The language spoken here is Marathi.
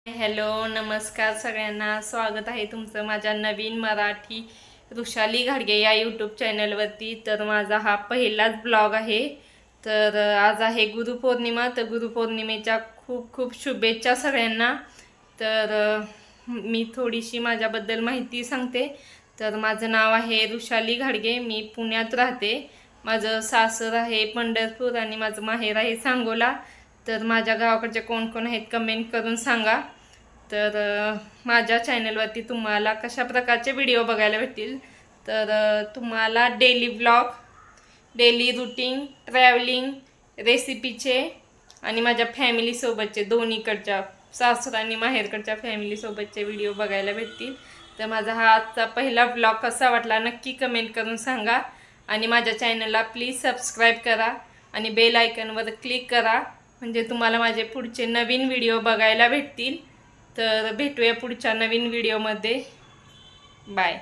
हॅलो नमस्कार सगळ्यांना, स्वागत आहे तुमचं माझ्या नवीन मराठी ऋषाली घाडगे या यूट्यूब चॅनलवरती। तर माझा हा पहिलाच ब्लॉग आहे। तर आज आहे गुरुपौर्णिमा, तर गुरुपौर्णिमेच्या खूप खूप शुभेच्छा सगळ्यांना। तर मी थोडीशी माझ्याबद्दल माहिती सांगते। तर माझं नाव आहे ऋषाली घाडगे, मी पुण्यात राहते। माझं सासर आहे पंढरपूर आणि माझं माहेर आहे सांगोला। तर माझ्या गावाकडचे कोण कोण आहेत कमेंट करून सांगा। तर माझ्या चॅनलवरती तुम्हाला कशा प्रकारचे व्हिडिओ बघायला भेटतील, तर तुम्हाला daily vlog, daily routine, travelling, रेसिपीचे आणि माझ्या फॅमिलीसोबतचे, दोन्हीकडच्या सासर आणि माहेरकडच्या फॅमिलीसोबतचे व्हिडिओ बघायला भेटतील। तर माझा हा आजचा पहिला व्लॉग कसा वाटला नक्की कमेंट करून सांगा। आणि माझ्या चॅनलला प्लीज सबस्क्राईब करा आणि बेल आयकॉनवर क्लिक करा, म्हणजे तुम्हाला माझे पुढचे नवीन व्हिडिओ बघायला भेटतील। तर भेटूया पुढच्या नवीन व्हिडिओमध्ये। बाय।